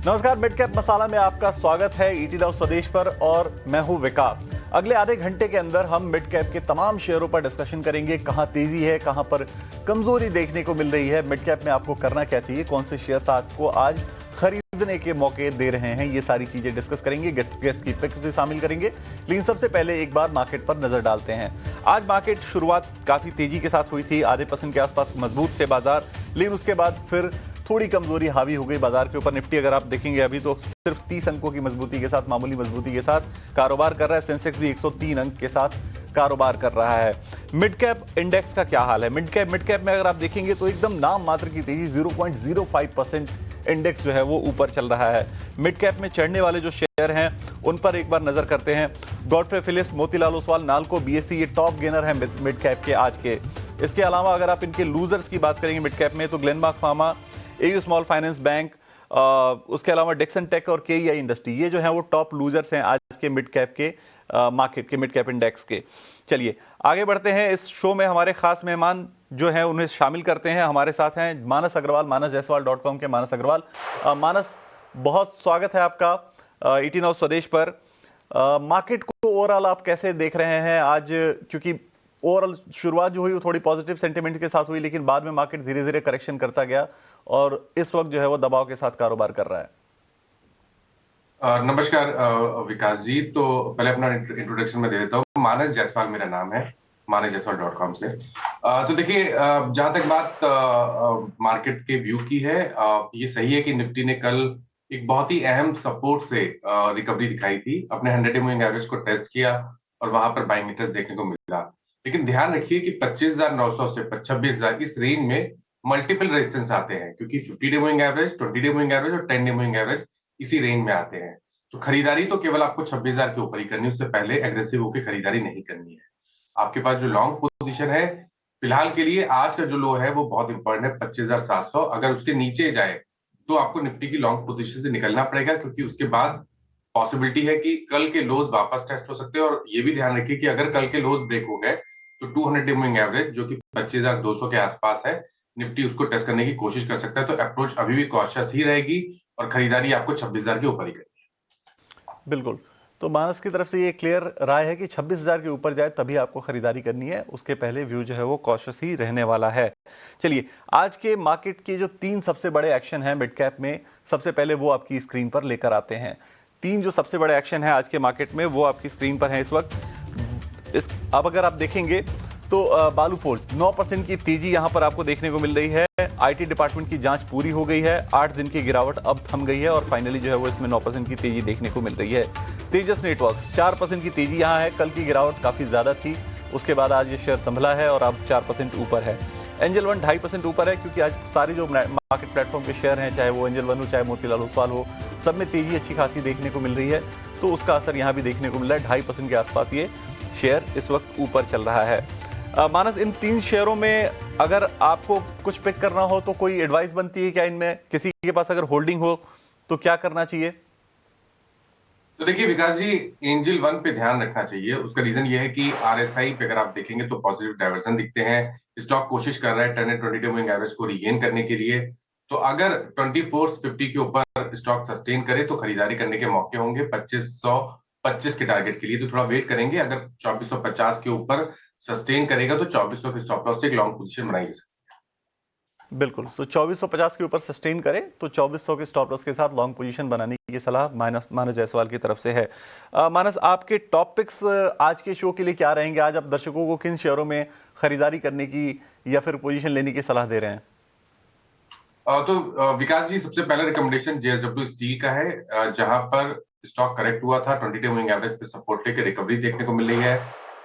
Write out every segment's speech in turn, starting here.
नमस्कार, mid cap मसाला में आपका स्वागत है ईटी नाउ स्वदेश पर और मैं हूं विकास। अगले आधे घंटे के अंदर हम मिड कैप के तमाम शेयरों पर डिस्कशन करेंगे। कहां तेजी है, कहां पर कमजोरी देखने को मिल रही है, मिड कैप में आपको करना क्या चाहिए, कौन से शेयर्स आपको आज खरीदने के मौके दे रहे हैं, ये सारी चीजें डिस्कस करेंगे। गेस्ट की पिक्स भी शामिल करेंगे। लेकिन सबसे पहले एक बार मार्केट पर नजर डालते हैं। आज मार्केट शुरुआत काफी तेजी के साथ हुई थी, आधे % के आसपास मजबूत थे बाजार, लेकिन उसके बाद फिर थोड़ी कमजोरी हावी हो गई बाजार के ऊपर। निफ्टी अगर आप देखेंगे अभी तो सिर्फ 30 अंकों की मजबूती के साथ, मामूली मजबूती के साथ कारोबार कर रहा है। सेंसेक्स भी 103 अंक के साथ कारोबार कर रहा है। मिड कैप इंडेक्स का क्या हाल है? मिड कैप में अगर आप देखेंगे तो एकदम नाम मात्र की तेजी, 0.05% इंडेक्स जो है वो ऊपर चल रहा है। मिड कैप में चढ़ने वाले जो शेयर हैं उन पर एक बार नजर करते हैं। Godfrey Phillips, Motilal Oswal, NALCO, BSE, ये टॉप गेनर है मिड कैप के आज के। इसके अलावा अगर आप इनके लूजर्स की बात करेंगे मिड कैप में, तो Glenmark pharma, AU small finance bank, उसके अलावा डिक्सन टेक और केईआई इंडस्ट्री, ये जो है वो टॉप लूजर्स हैं आज के मिड कैप के मार्केट के, मिड कैप इंडेक्स के। चलिए आगे बढ़ते हैं। इस शो में हमारे खास मेहमान जो हैं उन्हें शामिल करते हैं। हमारे साथ हैं मानस अग्रवाल, manasjaiswal.com के मानस अग्रवाल। मानस, बहुत स्वागत है आपका ईटी नाउ स्वदेश पर। मार्केट को ओवरऑल आप कैसे देख रहे हैं आज? क्योंकि ओवरऑल शुरुआत जो हुई वो थोड़ी पॉजिटिव सेंटिमेंट के साथ हुई, लेकिन बाद में मार्केट धीरे धीरे करेक्शन करता गया और इस वक्त जो है वो दबाव के साथ कारोबार कर रहा है। नमस्कार विकास जी। तो पहले अपना इंट्रोडक्शन में दे देता हूँ। मानस जायसवाल मेरा नाम है, manasjaiswal.com से। तो देखिए, जहां तक बात मार्केट के व्यू की है, ये सही है कि निफ्टी ने कल एक बहुत ही अहम सपोर्ट से रिकवरी दिखाई थी, अपने 100 डे मूविंग एवरेज को टेस्ट किया और वहां पर बाइंग इंटरेस्ट देखने को मिला। लेकिन ध्यान रखिए कि 25,900 से 26,000 इस रेंज में मल्टीपल रेजिस्टेंस आते हैं, क्योंकि 50 day moving average, 20 day moving average और 10 डे मूविंग एवरेज इसी रेंज में आते हैं। तो खरीदारी तो केवल आपको 26,000 के ऊपर ही करनी है, उससे पहले एग्रेसिव होकर खरीदारी नहीं करनी है। आपके पास जो लॉन्ग पोजीशन है फिलहाल के लिए, आज का जो लो है वो बहुत इंपॉर्टेंट है, 25,700। अगर उसके नीचे जाए तो आपको निफ्टी की लॉन्ग पोजीशन से निकलना पड़ेगा, क्योंकि उसके बाद पॉसिबिलिटी है कि कल के लोज वापस टेस्ट हो सकते हैं। और ये भी ध्यान रखिए कि अगर कल के लोज ब्रेक हो गए तो 200 डे मूविंग एवरेज जो कि 25,200 के आसपास है, निफ्टी उसको टेस्ट करने की कोशिश कर सकता है। तो अप्रोच अभी भी कॉशियस ही रहेगी और खरीदारी आपको 26,000 के ऊपर ही करनी है। बिल्कुल। तो मानस की तरफ से ये क्लियर राय है कि 26,000 के ऊपर जाए तभी आपको खरीदारी करनी है, उसके पहले व्यू जो है वो कॉशियस ही रहने वाला है। चलिए, आज के मार्केट के जो 3 सबसे बड़े एक्शन हैं मिड कैप में, सबसे पहले वो आपकी स्क्रीन पर लेकर आते हैं। 3 जो सबसे बड़े एक्शन है आज के मार्केट में वो आपकी स्क्रीन पर है इस वक्त। अब अगर आप देखेंगे तो बालू फोर्ज 9% की तेजी यहां पर आपको देखने को मिल रही है। आईटी डिपार्टमेंट की जांच पूरी हो गई है, 8 दिन की गिरावट अब थम गई है और फाइनली जो है वो इसमें 9% की तेजी देखने को मिल रही है। तेजस नेटवर्क्स 4% की तेजी यहां है, कल की गिरावट काफी ज्यादा थी, उसके बाद आज ये शेयर संभला है और अब 4% ऊपर है। एंजल वन 2.5% ऊपर है, क्योंकि आज सारे जो मार्केट प्लेटफॉर्म के शेयर हैं, चाहे वो एंजल वन हो चाहे मोतीलाल ओसवाल हो, सब में तेजी अच्छी खासी देखने को मिल रही है, तो उसका असर यहाँ भी देखने को मिल रहा है। 2.5% के आसपास ये शेयर इस वक्त ऊपर चल रहा है। मानस, इन 3 शेयरों में अगर आपको कुछ पिक करना हो तो कोई एडवाइस बनती है क्या? इनमें किसी के पास अगर होल्डिंग हो तो क्या करना चाहिए? तो देखिए विकास जी, एंजल वन पे ध्यान रखना चाहिए। उसका रीजन ये है कि आरएसआई पे अगर आप देखेंगे तो पॉजिटिव डाइवर्जन दिखते हैं। स्टॉक कोशिश कर रहा है 10 और 20 डे मूविंग एवरेज को रीगेन करने के लिए। तो अगर 2450 के ऊपर स्टॉक सस्टेन करे तो खरीदारी करने के मौके होंगे 2525 के टारगेट के लिए। तो थोड़ा वेट करेंगे। अगर 2450 के ऊपर सस्टेन करेगा तो 2400 के स्टॉप लॉस से एक लॉन्ग पोजीशन बनाई जा सकती है। बिल्कुल। तो 2450 के ऊपर सस्टेन करें तो 2400 के स्टॉप लॉस के साथ लॉन्ग पोजीशन बनाने की सलाह मानस जायसवाल की तरफ से है। मानस, आपके टॉपिक्स आज के शो के लिए क्या रहेंगे? आज आप दर्शकों को किन शेयरों में खरीदारी करने की या फिर पोजीशन लेने की सलाह दे रहे हैं? तो विकास जी, सबसे पहला रिकमेंडेशन जेएसडब्ल्यू स्टील का है, जहां पर स्टॉक करेक्ट हुआ था, 20 डे मूविंग एवरेज पे सपोर्ट लेकर रिकवरी देखने को मिल रही है।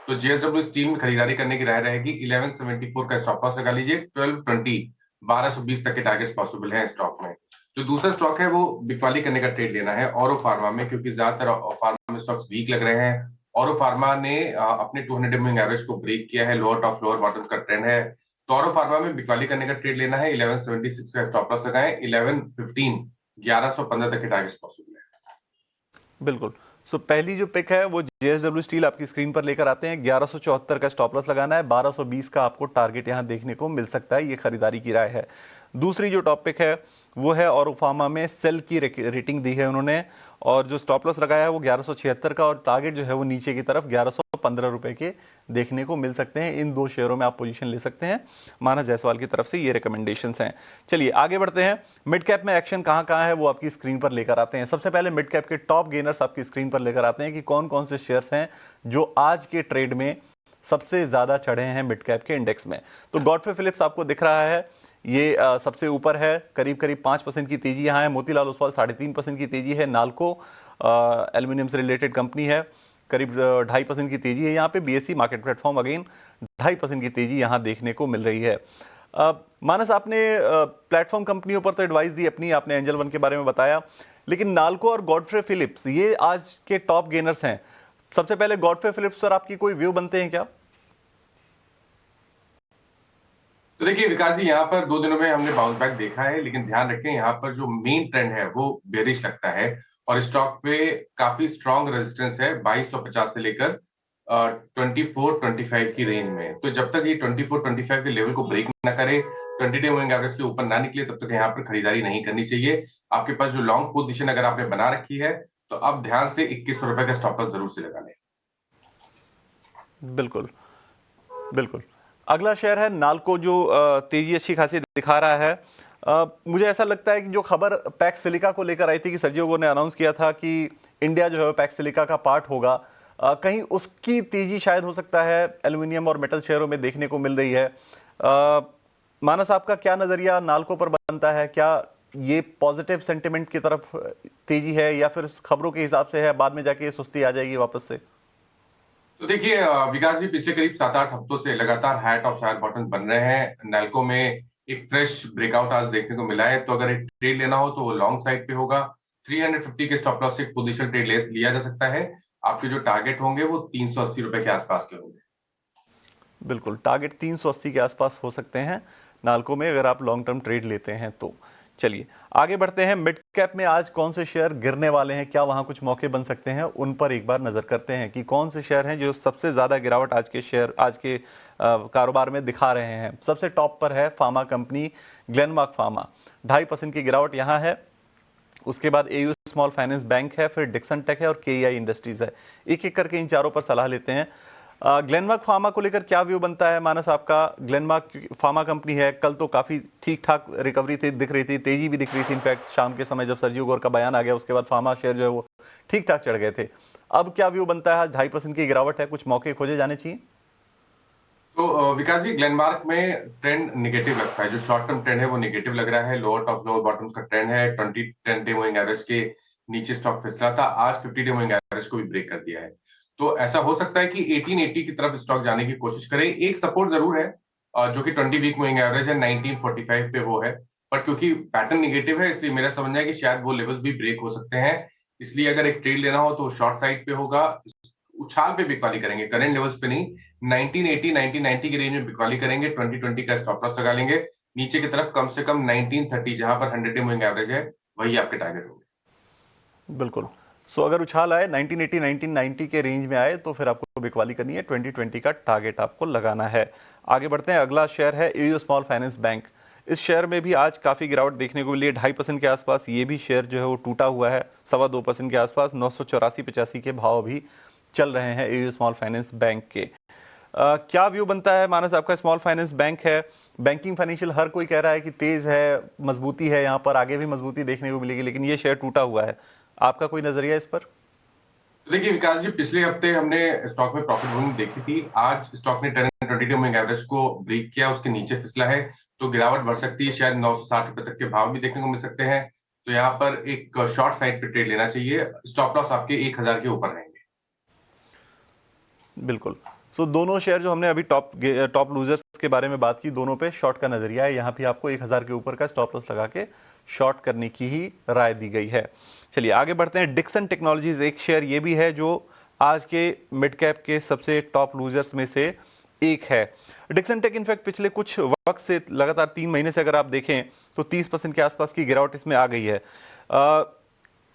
तो जेएसडब्ल्यू स्टील में खरीदारी करने की राय रहेगी। 1174 का स्टॉप लॉस लगा लीजिए। 1220 1220 तक के टारगेट्स पॉसिबल है स्टॉक में। जो दूसरा स्टॉक है वो बिकवाली करने का ट्रेड लेना है औरो फार्मा में, क्योंकि ज्यादातर फार्मा में स्टॉक्स वीक लग रहे हैं। औरो फार्मा ने अपने 200 डे मूविंग एवरेज को ब्रेक किया है, लोअर टॉप लोअर बॉटम का ट्रेंड है। तो औरो फार्मा में बिकवाली करने का ट्रेड लेना है। 1176 का स्टॉप लॉस लगाएं। 1115 1115 तक के टारगेट्स पॉसिबल है। बिल्कुल। सो पहली जो पिक है वो जेएसडब्ल्यू स्टील आपकी स्क्रीन पर लेकर आते हैं। 1174 का स्टॉप लॉस लगाना है, 1220 का आपको टारगेट यहां देखने को मिल सकता है, ये खरीदारी की राय है। दूसरी जो टॉपिक है वो है औरोफार्मा में सेल की रेटिंग दी है उन्होंने, और जो स्टॉप लॉस लगाया है वो 1176 का, और टारगेट जो है वो नीचे की तरफ 1115 रुपए के देखने को मिल सकते हैं। इन दो शेयरों में आप पोजीशन ले सकते हैं। मानस जायसवाल की तरफ से ये रिकमेंडेशंस हैं। चलिए आगे बढ़ते हैं। मिड कैप में एक्शन कहां कहां है वो आपकी स्क्रीन पर लेकर आते हैं। सबसे पहले मिड कैप के टॉप गेनर्स आपकी स्क्रीन पर लेकर आते हैं कि कौन कौन से शेयर्स हैं जो आज के ट्रेड में सबसे ज्यादा चढ़े हैं मिड कैप के इंडेक्स में। तो गॉडफ्रे फिलिप्स आपको दिख रहा है, ये सबसे ऊपर है, करीब करीब 5% की तेजी यहाँ है। मोतीलाल ओसवाल 3.5% की तेजी है। नालको एल्यूमिनियम से रिलेटेड कंपनी है, करीब 2.5% की तेजी है यहाँ पे। बीएसई मार्केट प्लेटफॉर्म अगेन 2.5% की तेजी यहाँ देखने को मिल रही है। मानस, आपने प्लेटफॉर्म कंपनियों पर तो एडवाइस दी अपनी, आपने एंजल वन के बारे में बताया, लेकिन नालको और गॉडफ्रे फिलिप्स ये आज के टॉप गेनर्स हैं। सबसे पहले गॉडफ्रे फिलिप्स पर आपकी कोई व्यू बनते हैं क्या? तो देखिए विकास जी, यहाँ पर 2 दिनों में हमने बाउंस बैक देखा है, लेकिन ध्यान रखें यहाँ पर जो मेन ट्रेंड है वो बेरिश लगता है, और स्टॉक पे काफी स्ट्रॉन्ग रेजिस्टेंस है 2250 से लेकर 2425 की रेंज में। तो जब तक ये 2425 के लेवल को ब्रेक ना करे, 20-डे मूविंग एवरेज के ऊपर ना निकले, तब तक यहाँ पर खरीदारी नहीं करनी चाहिए। आपके पास जो लॉन्ग पोजीशन अगर आपने बना रखी है, तो अब ध्यान से 2100 रुपए का स्टॉप लॉस जरूर से लगा लें। बिल्कुल बिल्कुल। अगला शेयर है नालको, जो तेजी अच्छी खासी दिखा रहा है। मुझे ऐसा लगता है कि जो खबर पैक्स सिलिका को लेकर आई थी कि सर्जियो ओगो ने अनाउंस किया था कि इंडिया जो है पैक्स सिलिका का पार्ट होगा, कहीं उसकी तेजी शायद हो सकता है एल्यूमिनियम और मेटल शेयरों में देखने को मिल रही है। मानस, आपका क्या नजरिया नालको पर बनता है? क्या ये पॉजिटिव सेंटिमेंट की तरफ तेजी है, या फिर खबरों के हिसाब से है, बाद में जाके ये सुस्ती आ जाएगी वापस से? तो देखिए विकास जी, पिछले करीब 7-8 हफ्तों से लगातार हाई टॉप हायर बॉटम बन रहे हैं। नाल्को में एक फ्रेश ब्रेकआउट आज देखने को मिला है, तो अगर एक ट्रेड लेना हो तो वो लॉन्ग साइड पे होगा। 350 के स्टॉप लॉस से एक पोजीशन ट्रेड लिया जा सकता है। आपके जो टारगेट होंगे वो 380 रुपए के आसपास के होंगे। बिल्कुल, टारगेट 380 के आसपास हो सकते हैं नाल्को में, अगर आप लॉन्ग टर्म ट्रेड लेते हैं तो। चलिए आगे बढ़ते हैं। मिड कैप में आज कौन से शेयर गिरने वाले हैं, क्या वहां कुछ मौके बन सकते हैं, उन पर एक बार नजर करते हैं कि कौन से शेयर हैं जो सबसे ज्यादा गिरावट आज के कारोबार में दिखा रहे हैं। सबसे टॉप पर है फार्मा कंपनी ग्लेनमार्क फार्मा, 2.5% की गिरावट यहां है। उसके बाद एयू स्मॉल फाइनेंस बैंक है, फिर डिक्सन टेक है और केईआई इंडस्ट्रीज है। एक एक करके इन चारों पर सलाह लेते हैं। ग्लेनमार्क फार्मा को लेकर क्या व्यू बनता है मानस आपका? ग्लेनमार्क फार्मा कंपनी है, कल तो काफी ठीक ठाक रिकवरी थी, दिख रही थी, तेजी भी दिख रही थी। इनफैक्ट शाम के समय जब सर्जियो ओगो का बयान आ गया उसके बाद फार्मा शेयर जो है वो ठीक ठाक चढ़ गए थे। अब क्या व्यू बनता है? आज 2.5% की गिरावट है, कुछ मौके खोजे जाने चाहिए? तो विकास जी, ग्लेनमार्क में ट्रेंड निगेटिव लगता है। जो शॉर्ट टर्म ट्रेंड है वो निगेटिव लग रहा है। लोअर टॉप लोअर बॉटम्स का ट्रेंड है। 10-डे मूविंग एवरेज के नीचे स्टॉक फिसला था, आज 50-डे मूविंग एवरेज को भी ब्रेक कर दिया है। तो ऐसा हो सकता है कि 1880 की तरफ स्टॉक जाने की कोशिश करे। एक सपोर्ट जरूर है जो कि 20 वीक मूविंग एवरेज है, 1945 पे वो है। बट क्योंकि पैटर्न निगेटिव है, इसलिए मेरा समझना है कि शायद वो लेवल्स भी ब्रेक हो सकते हैं। इसलिए अगर एक ट्रेड लेना हो तो शॉर्ट साइड पे होगा, उछाल पे बिकवाली करेंगे, करंट लेवल्स पे नहीं। 1980 1990 की रेंज में बिकवाली करेंगे, 2020 का स्टॉप लॉस लगा लेंगे। नीचे की तरफ कम से कम 1930 जहां पर 100-डे मूविंग एवरेज है, वही आपके टारगेट होंगे। बिल्कुल। सो अगर उछाल आए 1980 1990 के रेंज में आए तो फिर आपको बिकवाली करनी है, 2020 का टारगेट आपको लगाना है। आगे बढ़ते हैं। अगला शेयर है एयू स्मॉल फाइनेंस बैंक। इस शेयर में भी आज काफी गिरावट देखने को मिली है, 2.5% के आसपास। ये भी शेयर जो है वो टूटा हुआ है 2.25% के आसपास। 984-85 के भाव भी चल रहे हैं एयू स्मॉल फाइनेंस बैंक के। क्या व्यू बनता है मानस आपका? स्मॉल फाइनेंस बैंक है, बैंकिंग फाइनेंशियल हर कोई कह रहा है कि तेज है, मजबूती है, यहाँ पर आगे भी मजबूती देखने को मिलेगी, लेकिन ये शेयर टूटा हुआ है। आपका कोई नजरिया इस पर? तो देखिए विकास जी, पिछले हफ्ते हमने स्टॉक में प्रॉफिट बुकिंग देखी थी। आज स्टॉक ने 10-20 मूविंग एवरेज को ब्रेक किया, उसके नीचे फिसला है, तो गिरावट बढ़ सकती है। शायद 960 रुपए तक के भाव भी देखने को मिल सकते हैं। तो यहाँ पर एक शॉर्ट साइड पे ट्रेड लेना चाहिए। स्टॉप लॉस आपके 1000 के ऊपर रहेंगे। बिल्कुल। सो दोनों शेयर जो हमने अभी टॉप लूजर्स के बारे में बात की, दोनों पे शॉर्ट का नजरिया है। यहाँ भी आपको 1000 के ऊपर का स्टॉप लॉस लगा के शॉर्ट करने की ही राय दी गई है। चलिए आगे बढ़ते हैं। डिक्सन टेक्नोलॉजीज एक शेयर ये भी है जो आज के मिड कैप के सबसे टॉप लूजर्स में से एक है। डिक्सन टेक इनफैक्ट पिछले कुछ वक्त से लगातार 3 महीने से अगर आप देखें तो 30% के आसपास की गिरावट इसमें आ गई है।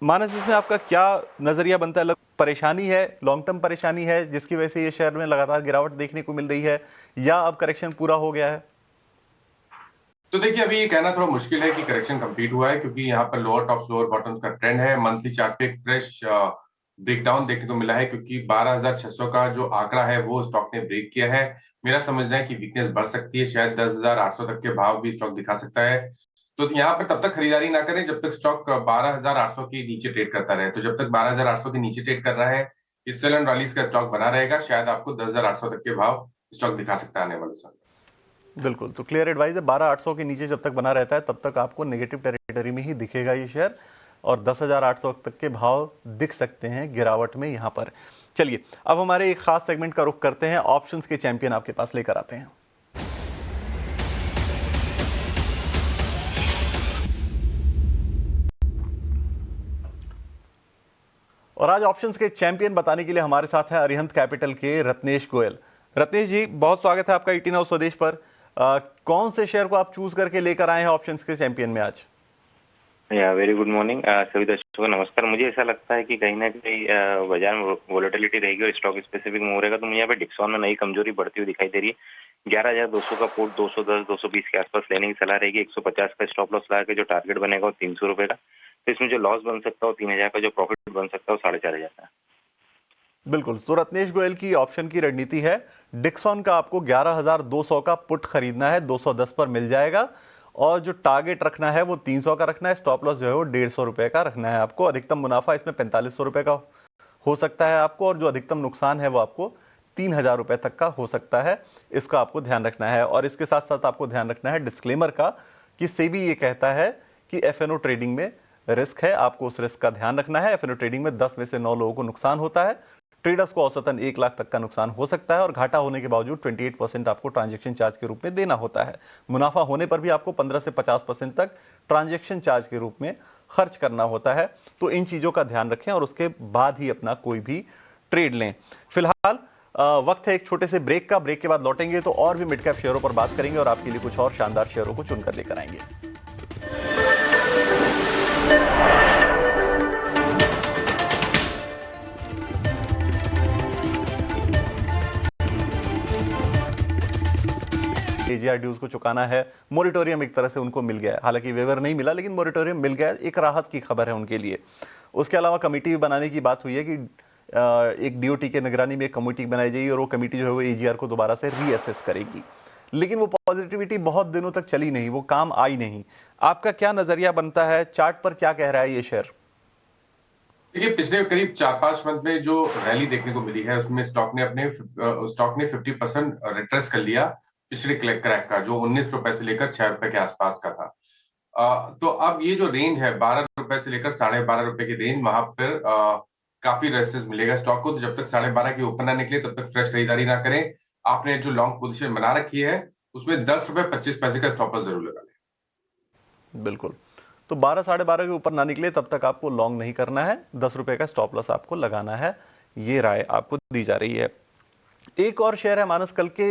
मानस, इसमें आपका क्या नजरिया बनता है? परेशानी है, लॉन्ग टर्म परेशानी है जिसकी वजह से ये शेयर में लगातार गिरावट देखने को मिल रही है, या अब करेक्शन पूरा हो गया है? तो देखिए अभी ये कहना थोड़ा मुश्किल है कि करेक्शन कंप्लीट हुआ है, क्योंकि यहाँ पर लोअर टॉप्स लोअर बॉटम्स का ट्रेंड है। मंथली चार्ट पे एक फ्रेश ब्रेकडाउन देखने को मिला है, क्योंकि 12,600 का जो आंकड़ा है वो स्टॉक ने ब्रेक किया है। मेरा समझना है कि वीकनेस बढ़ सकती है, शायद 10,800 तक के भाव भी स्टॉक दिखा सकता है। तो यहाँ पर तब तक खरीदारी ना करें जब तक स्टॉक 12,800 के नीचे ट्रेड करता रहे। तो जब तक 12,800 के नीचे ट्रेड कर रहा है, इस सेल एंड रैलीज का स्टॉक बना रहेगा। शायद आपको 10,800 तक के भाव स्टॉक दिखा सकता है आने वाले समय। बिल्कुल, तो क्लियर एडवाइस है, 12,800 के नीचे जब तक बना रहता है तब तक आपको नेगेटिव टेरिटरी में ही दिखेगा ये शेयर, और 10,800 तक के भाव दिख सकते हैं गिरावट में यहाँ पर। चलिए अब हमारे एक खास सेगमेंट का रुख करते हैं, ऑप्शंस के चैंपियन आपके पास लेकर आते हैं। और आज ऑप्शंस के चैंपियन बताने के लिए हमारे साथ है अरिहंत कैपिटल के रत्नेश गोयल। रत्नेश जी, बहुत स्वागत है आपका ईटी नाउ स्वदेश पर। कौन से शेयर को आप चूज करके लेकर आए हैं ऑप्शंस के चैंपियन में आज? वेरी गुड मॉर्निंग सभी दर्शकों को नमस्कार। मुझे ऐसा लगता है कि कहीं ना कहीं बाजार में वोलेटिलिटी रहेगी और स्टॉक स्पेसिफिक मूव रहेगा। तो मुझे यहाँ पे डिक्सॉन में नई कमजोरी बढ़ती हुई दिखाई दे रही है। 11,200 का पोर्ट 210 220 के आसपास लेने की सलाह रहेगी। 150 का स्टॉप लॉस लगा के जो टारगेट बनेगा वो 300 रुपए का। तो इसमें जो लॉस बन सकता है वो 3,000 का, जो प्रॉफिट बन सकता है वो 4,500 का। बिल्कुल, तो रत्नेश गोयल की ऑप्शन की रणनीति है, डिक्सॉन का आपको 11,200 का पुट खरीदना है, 210 पर मिल जाएगा, और जो टारगेट रखना है वो 300 का रखना है। स्टॉप लॉस जो है वो 150 रुपए का रखना है आपको। अधिकतम मुनाफा इसमें 4500 रुपए का हो सकता है आपको, और जो अधिकतम नुकसान है वो आपको 3,000 रुपए तक का हो सकता है। इसका आपको ध्यान रखना है। और इसके साथ साथ आपको ध्यान रखना है डिस्क्लेमर का, कि सेबी ये कहता है कि एफएनओ ट्रेडिंग में रिस्क है, आपको उस रिस्क का ध्यान रखना है। एफएनओ ट्रेडिंग में 10 में से 9 लोगों को नुकसान होता है। ट्रेडर्स को औसतन 1 लाख तक का नुकसान हो सकता है, और घाटा होने के बावजूद 28% आपको ट्रांजैक्शन चार्ज के रूप में देना होता है। मुनाफा होने पर भी आपको 15 से 50% तक ट्रांजैक्शन चार्ज के रूप में खर्च करना होता है। तो इन चीज़ों का ध्यान रखें और उसके बाद ही अपना कोई भी ट्रेड लें। फिलहाल वक्त है एक छोटे से ब्रेक का। ब्रेक के बाद लौटेंगे तो और भी मिड कैप शेयरों पर बात करेंगे और आपके लिए कुछ और शानदार शेयरों को चुनकर लेकर आएंगे। एजीआर ड्यूज को चुकाना है, मोरिटोरियम एक तरह से उनको मिल गया है। हालांकि वेवर नहीं मिला, लेकिन मोरिटोरियम मिल गया, एक राहत की खबर है उनके लिए। उसके अलावा कमेटी भी बनाने की बात हुई है कि एक डीओटी के निगरानी में एक कमेटी बनाई जाएगी, और वो कमेटी जो है वो एजीआर को दोबारा से रीअसेस करेगी। लेकिन वो पॉजिटिविटी बहुत दिनों तक चली नहीं, वो काम आई नहीं। आपका क्या नजरिया बनता है, चार्ट पर क्या कह रहा है ये शेयर? देखिए पिछले करीब 4-5 मंथ में जो रैली देखने को मिली है उसमें स्टॉक ने 50% रिट्रेस कर लिया पिछले क्रैक का, जो 19 रुपए से लेकर 6 रुपए के आसपास का था। तो अब ये जो रेंज है 12 रुपए से लेकर 12.5 रुपए की रेंज, वहां पर काफी रेजिस्टेंस मिलेगा स्टॉक को। तो जब तक 12.5 के ऊपर ना निकले तब तक फ्रेश खरीदारी ना करें। आपने जो लॉन्ग पोजीशन बना रखी है उसमें 10 रुपए 25 पैसे का स्टॉप लॉस जरूर लगा लें। बिल्कुल, तो 12 साढ़े 12 के ऊपर ना निकले तब तक आपको लॉन्ग नहीं करना है, 10 रुपए का स्टॉप लॉस आपको लगाना है। ये राय आपको दी जा रही है। एक और शेयर है मानस, कल के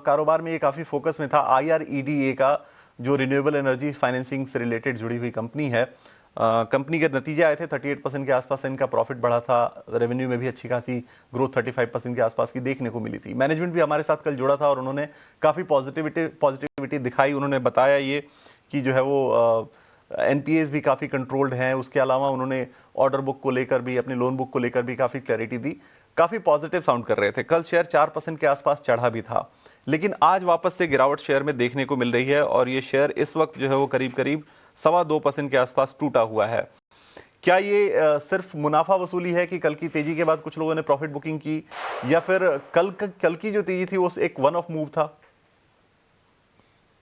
कारोबार में ये काफी फोकस में था, IREDA का, जो रिन्यूएबल एनर्जी फाइनेंसिंग से रिलेटेड जुड़ी हुई कंपनी है। कंपनी के नतीजे आए थे, 38% के आसपास इनका प्रॉफिट बढ़ा था, रेवेन्यू में भी अच्छी खासी ग्रोथ 35% के आसपास की देखने को मिली थी। मैनेजमेंट भी हमारे साथ कल जुड़ा था और उन्होंने काफ़ी पॉजिटिविटी दिखाई। उन्होंने बताया ये कि जो है वो एनपीएस भी काफ़ी कंट्रोल्ड हैं। उसके अलावा उन्होंने ऑर्डर बुक को लेकर भी, अपने लोन बुक को लेकर भी काफ़ी क्लैरिटी दी। काफ़ी पॉजिटिव साउंड कर रहे थे। कल शेयर 4% के आसपास चढ़ा भी था, लेकिन आज वापस से गिरावट शेयर में देखने को मिल रही है, और ये शेयर इस वक्त जो है वो करीब करीब 2.25% के आसपास टूटा हुआ है। क्या ये सिर्फ मुनाफा वसूली है कि कल की तेजी के बाद कुछ लोगों ने प्रॉफिट बुकिंग की, या फिर कल की जो तेजी थी वो एक वन ऑफ मूव था?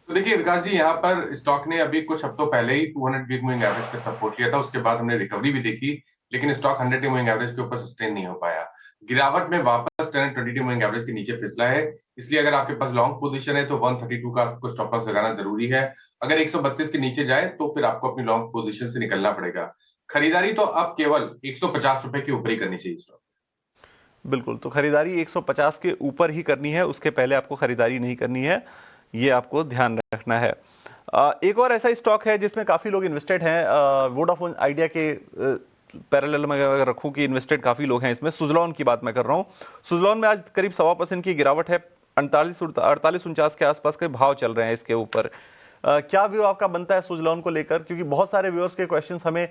तो देखिए विकास जी, यहाँ पर स्टॉक ने अभी कुछ हफ्तों पहले ही 200 वीक मूविंग एवरेज पे सपोर्ट लिया था। उसके बाद हमने रिकवरी भी देखी, लेकिन स्टॉक 100 डे मूविंग एवरेज के ऊपर सस्टेन नहीं हो पाया। गिरावट में वापस 10-20 डे मूविंग एवरेज के नीचे फिसला है। इसलिए अगर आपके पास लॉन्ग पोजीशन है तो 132 का आपको स्टॉप लॉस लगाना जरूरी है। अगर 132 के नीचे जाए तो फिर आपको अपनी लॉन्ग पोजीशन से निकलना पड़ेगा। खरीदारी तो अब केवल 150 रुपए के ऊपर ही करनी चाहिए स्टॉक। बिल्कुल, तो खरीदारी 150 के ऊपर ही करनी है, उसके पहले आपको खरीदारी नहीं करनी है, ये आपको ध्यान रखना है। एक और ऐसा स्टॉक है जिसमें काफ़ी लोग इन्वेस्टेड हैं, वोडाफोन आइडिया के पैरेलल में अगर रखूं कि इन्वेस्टेड काफ़ी लोग हैं इसमें। सुजलॉन की बात मैं कर रहा हूं। सुजलॉन में आज करीब 1.25% की गिरावट है, 48-49 के आसपास के भाव चल रहे हैं इसके ऊपर। क्या व्यू आपका बनता है सुजलॉन को लेकर, क्योंकि बहुत सारे व्यूअर्स के क्वेश्चंस हमें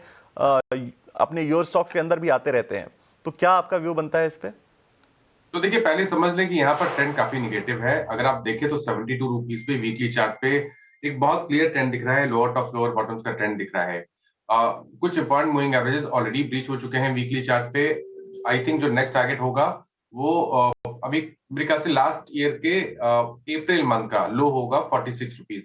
अपने योर स्टॉक्स के अंदर भी आते रहते हैं, तो क्या आपका व्यू बनता है इस पे? तो देखिए, पहले समझ लें कि यहाँ पर ट्रेंड काफी निगेटिव है। अगर आप देखें तो 72 रुपीज पे वीकली चार्ट पे एक बहुत क्लियर ट्रेंड दिख रहा है, लोअर टॉप लोअर बॉटम्स का ट्रेंड दिख रहा है। कुछ important moving averages already breach हो चुके हैं वीकली चार्ट पे। आई थिंक जो नेक्स्ट टारगेट होगा वो अभी मेरे ख्याल से लास्ट ईयर के अप्रैल मंथ का लो होगा 46 रुपीज।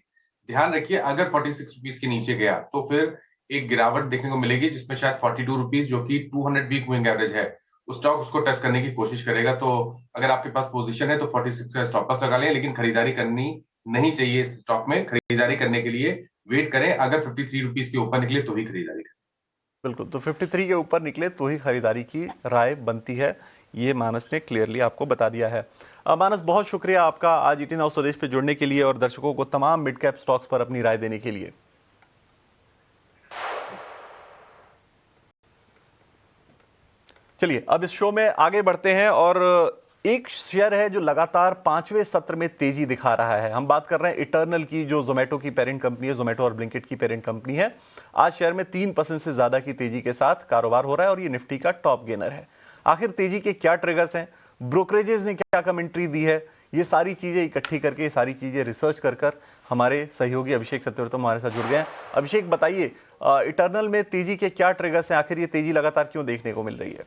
ध्यान रखिए, अगर 46 रुपीज के नीचे गया तो फिर एक गिरावट देखने को मिलेगी, जिसमें शायद 42 रुपीज जो कि 200 वीक मूविंग एवरेज है, उस स्टॉक उसको टेस्ट करने की कोशिश करेगा। तो अगर आपके पास पोजीशन है तो 46 का स्टॉप लॉस लगा लें, लेकिन खरीदारी करनी नहीं चाहिए इस स्टॉक में। खरीदारी करने के लिए वेट करें, अगर 53 रुपीज के ऊपर निकले तो ही खरीदारी करें। बिल्कुल, तो 53 के ऊपर निकले तो ही खरीदारी की राय बनती है, ये मानस ने क्लियरली आपको बता दिया है। मानस, बहुत शुक्रिया आपका आज ईटी नाउ स्वदेश पे जुड़ने के लिए और दर्शकों को तमाम मिड कैप स्टॉक्स पर अपनी राय देने के लिए। चलिए अब इस शो में आगे बढ़ते हैं और एक शेयर है जो लगातार 5वें सत्र में तेजी दिखा रहा है। हम बात कर रहे हैं इटर्नल की, जो जोमेटो की पेरेंट कंपनी है, जोमेटो और ब्लिंकिट की पेरेंट कंपनी है। आज शेयर में 3% से ज्यादा की तेजी के साथ कारोबार हो रहा है और ये निफ्टी का टॉप गेनर है। आखिर तेजी के क्या ट्रिगर्स हैं, ब्रोकरेजेस ने क्या कमेंट्री दी है, ये सारी चीजें इकट्ठी करके, सारी चीजें रिसर्च कर हमारे सहयोगी अभिषेक सत्यव्रतम हमारे साथ जुड़ गए हैं। अभिषेक, बताइए इटर्नल में तेजी के क्या ट्रिगर्स हैं, आखिर ये तेजी लगातार क्यों देखने को मिल रही है?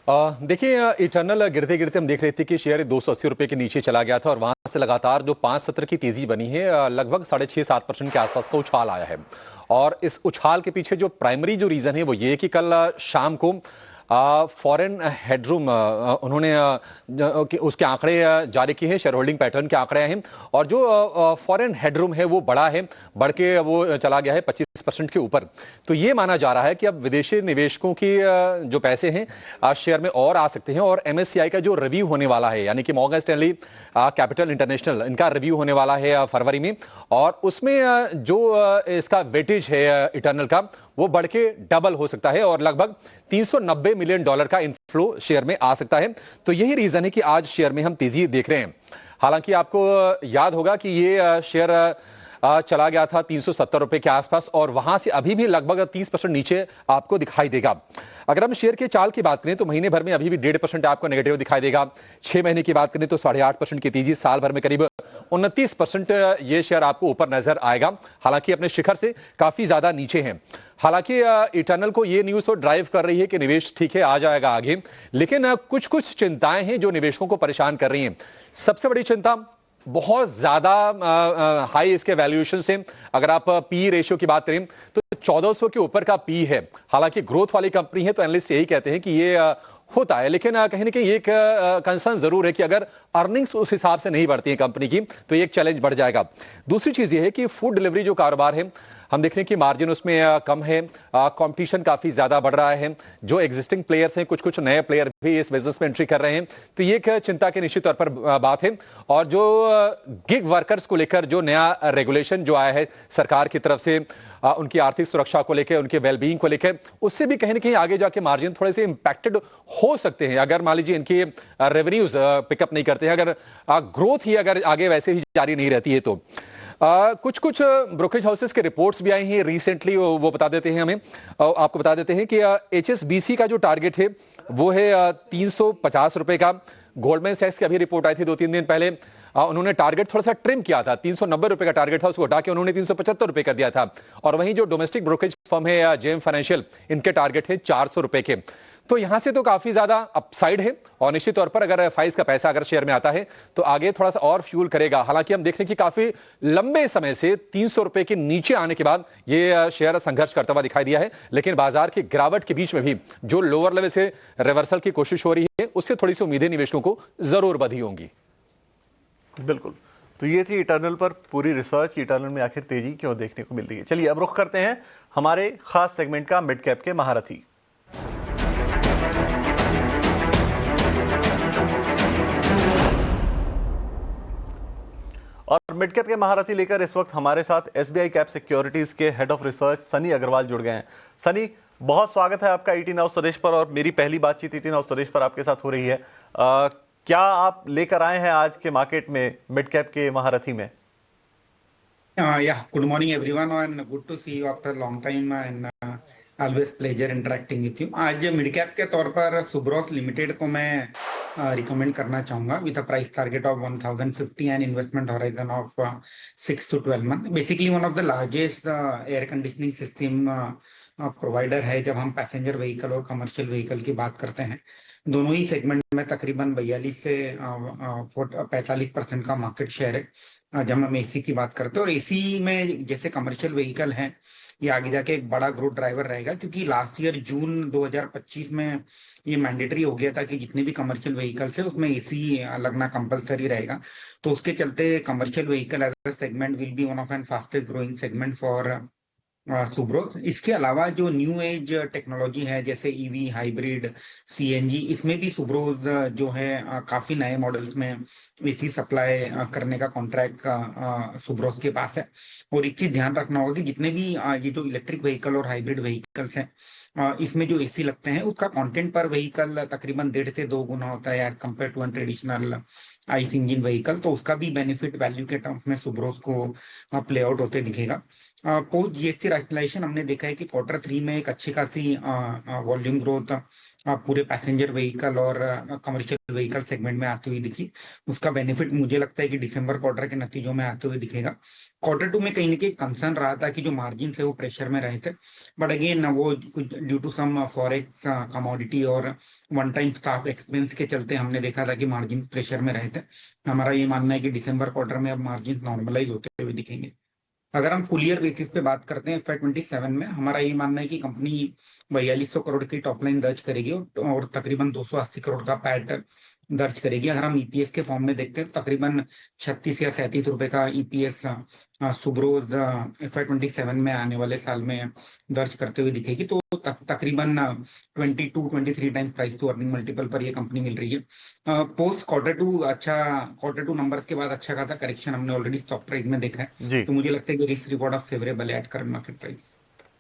देखिए, इटर्नल गिरते गिरते हम देख रहे थे कि शेयर 280 रुपए के नीचे चला गया था और वहां से लगातार जो 5 सत्र की तेजी बनी है, लगभग 6.5-7% के आसपास का उछाल आया है। और इस उछाल के पीछे जो प्राइमरी जो रीजन है वो ये कि कल शाम को फॉरेन हेडरूम उन्होंने उसके आंकड़े जारी किए हैं, शेयर होल्डिंग पैटर्न के आंकड़े हैं और जो फॉरेन हेडरूम है वो बढ़ा है, बढ़ के वो चला गया है 25% के ऊपर। तो ये माना जा रहा है कि अब विदेशी निवेशकों की जो पैसे हैं आज शेयर में और आ सकते हैं और एमएससीआई का जो रिव्यू होने वाला है, यानी कि मॉर्गन स्टैनली कैपिटल इंटरनेशनल, इनका रिव्यू होने वाला है फरवरी में और उसमें जो इसका वेटेज है इटर्नल का वो बढ़ के डबल हो सकता है और लगभग $390 मिलियन का इनफ्लो शेयर में आ सकता है। तो यही रीजन है कि आज शेयर में हम तेजी देख रहे हैं। हालांकि आपको याद होगा कि ये शेयर चला गया था 370 रुपए के आसपास और वहां से अभी भी लगभग 30% नीचे आपको दिखाई देगा। अगर हम शेयर के चाल की बात करें तो महीने भर में अभी भी 1.5% आपको नेगेटिव दिखाई देगा। 6 महीने की बात करें तो 8.5% की तेजी, साल भर में करीब 29% ये शेयर आपको ऊपर नजर आएगा, हालांकि अपने शिखर से काफी ज्यादा नीचे हैं। हालांकि इटर्नल को ये न्यूज तो ड्राइव कर रही है कि निवेश ठीक है आ जाएगा आगे, लेकिन कुछ कुछ चिंताएं हैं जो निवेशकों को परेशान कर रही हैं। सबसे बड़ी चिंता बहुत ज्यादा हाई इसके वैल्यूएशन से, अगर आप पी रेशियो की बात करें तो 1400 के ऊपर का पी है। हालांकि ग्रोथ वाली कंपनी है तो एनालिस्ट यही कहते हैं कि ये होता है, लेकिन कहीं ना कहीं एक कंसर्न जरूर है कि अगर अर्निंग्स उस हिसाब से नहीं बढ़ती है कंपनी की तो एक चैलेंज बढ़ जाएगा। दूसरी चीज ये है कि फूड डिलीवरी जो कारोबार है हम देख रहे हैं कि मार्जिन उसमें कम है, कंपटीशन काफी ज्यादा बढ़ रहा है, जो एग्जिस्टिंग प्लेयर्स हैं कुछ कुछ नए प्लेयर भी इस बिजनेस में एंट्री कर रहे हैं, तो ये एक चिंता के निश्चित तौर पर बात है। और जो गिग वर्कर्स को लेकर जो नया रेगुलेशन जो आया है सरकार की तरफ से, उनकी आर्थिक सुरक्षा को लेकर, उनके वेलबींग को लेकर, उससे भी कहीं ना कहीं आगे जाके मार्जिन थोड़े से इंपैक्टेड हो सकते हैं अगर मान लीजिए इनकी रेवेन्यूज पिकअप नहीं करते हैं, अगर ग्रोथ ही अगर आगे वैसे ही जारी नहीं रहती है तो। कुछ कुछ ब्रोकरेज हाउसेस के रिपोर्ट्स भी आई हैं रिसेंटली, वो बता देते हैं हमें, आपको बता देते हैं कि HSBC का जो टारगेट है वो है 350 रुपए का। गोल्डमैन सैक्स की अभी रिपोर्ट आई थी 2-3 दिन पहले, उन्होंने टारगेट थोड़ा सा ट्रिम किया था, 390 रुपए का टारगेट था, उसको हटा के उन्होंने 375 रुपए कर दिया था। और वहीं जो डोमेस्टिक ब्रोकरेज फर्म है जेम फाइनेंशियल, इनके टारगेट है 400 रुपए के। तो यहां से तो काफी ज्यादा अपसाइड है और निश्चित तौर पर अगर फाइज का पैसा अगर शेयर में आता है तो आगे थोड़ा सा और फ्यूल करेगा। हालांकि हम देख रहे हैं कि काफी लंबे समय से 300 रुपए के नीचे आने के बाद ये शेयर संघर्ष करता हुआ दिखाई दिया है, लेकिन बाजार की गिरावट के बीच में भी जो लोअर लेवल से रिवर्सल की कोशिश हो रही है उससे थोड़ी सी उम्मीदें निवेशकों को जरूर बधी होंगी। बिल्कुल, तो ये थी इटर्नल पर पूरी रिसर्च, इटर्नल में आखिर तेजी क्यों देखने को मिल रही है। चलिए अब रुख करते हैं हमारे खास सेगमेंट का, मिड कैप के महारथी। और मिड कैप के महारथी लेकर इस वक्त हमारे साथ SBI कैप सिक्योरिटीज के head of research Sunny Agarwal जुड़ गए हैं। सनी, बहुत स्वागत है आपका ईटी नाउ स्वदेश पर और मेरी पहली बातचीत ईटी नाउ स्वदेश पर आपके साथ हो रही है। क्या आप लेकर आए हैं आज के मार्केट में मिड कैप के महारथी में? Yeah, good morning everyone and good to see you after a long time and always pleasure interacting with you. आज मिड कैप के तौर पर सुब्रोस लिमिटेड को मैं रिकमेंड करना चाहूंगा with a price target of 1050 and investment horizon of 6 to 12 month. Basically one of the largest air conditioning system provider है जब हम पैसेंजर व्हीकल और कमर्शियल व्हीकल की बात करते हैं. दोनों ही सेगमेंट में तकरीबन 42 से 45% का मार्केट शेयर है जब हम एसी की बात करते हैं. और एसी में जैसे कमर्शियल व्हीकल हैं, ये आगे जाके एक बड़ा ग्रोथ ड्राइवर रहेगा, क्योंकि लास्ट ईयर जून 2025 में ये मैंडेटरी हो गया था कि जितने भी कमर्शियल व्हीकल्स है उसमें एसी लगना कंपलसरी रहेगा. तो उसके चलते commercial vehicle as a segment will be one of and fastest growing segment for Subros. इसके अलावा जो न्यू एज टेक्नोलॉजी है जैसे ईवी, हाइब्रिड, सीएनजी, इसमें भी सुब्रोस जो है काफी नए मॉडल्स में एसी सप्लाई करने का कॉन्ट्रैक्ट सुब्रोस के पास है. और एक चीज ध्यान रखना होगा कि जितने भी ये जो इलेक्ट्रिक व्हीकल और हाइब्रिड व्हीकल्स हैं इसमें जो एसी लगते हैं उसका कंटेंट पर व्हीकल तकरीबन 1.5 से 2 गुना होता है as compare to an traditional ICE engine vehicle. तो उसका भी बेनिफिट वैल्यू के टर्म्स में सुब्रोस को प्ले आउट होते दिखेगा. पोस्ट जीएसटी रैशनलाइजेशन हमने देखा है कि Q3 में एक अच्छी खासी वॉल्यूम ग्रोथ पूरे पैसेंजर व्हीकल और कमर्शियल व्हीकल सेगमेंट में आती हुई दिखी. उसका बेनिफिट मुझे लगता है कि दिसंबर क्वार्टर के नतीजों में आते हुए दिखेगा. Q2 में कहीं ना कहीं कंसर्न रहा था कि जो मार्जिन थे वो प्रेशर में रहे थे, बट अगेन वो due to some forex commodity और वन टाइम स्टाफ एक्सपेंस के चलते हमने देखा था कि मार्जिन प्रेशर में रहे थे. हमारा ये मानना है कि दिसंबर क्वार्टर में अब मार्जिन नॉर्मलाइज होते हुए दिखेंगे. अगर हम फुल ईयर बेसिस पे बात करते हैं FY27 में, हमारा ये मानना है कि कंपनी 4200 करोड़ की टॉप लाइन दर्ज करेगी और तकरीबन 280 करोड़ का पैट दर्ज करेगी. अगर हम ईपीएस के फॉर्म में देखते हैं तो तकरीबन 36 या 37 रुपए का ईपीएस सुब्रोस FY27 में आने वाले साल में दर्ज करते हुए दिखेगी. तो तकरीबन 22-23 times price to earning multiple पर ये कंपनी मिल रही है. पोस्ट Q2 नंबर्स के बाद अच्छा खासा करेक्शन हमने ऑलरेडी स्टॉक प्राइस में देखा है. तो मुझे लगता है कि रिस्क रिवॉर्ड ऑफ फेवरेबल है एट करंट मार्केट प्राइस.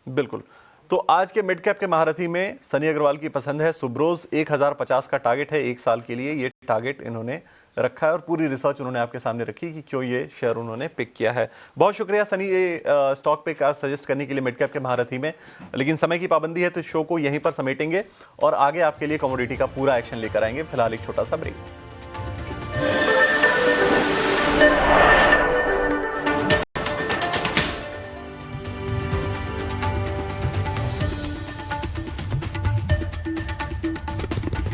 बिल्कुल. तो आज के मिड कैप के महारथी में सनी अग्रवाल की पसंद है. सुब्रोस 1050 का टारगेट है 1 साल के लिए. ये टारगेट इन्होंने रखा है और पूरी रिसर्च उन्होंने आपके सामने रखी कि क्यों ये शेयर उन्होंने पिक किया है. बहुत शुक्रिया सनी ये स्टॉक पिक आज सजेस्ट करने के लिए मिड कैप के महारथी में. लेकिन समय की पाबंदी है तो शो को यहीं पर समेटेंगे और आगे आपके लिए कमोडिटी का पूरा एक्शन लेकर आएंगे. फिलहाल एक छोटा सा ब्रेक.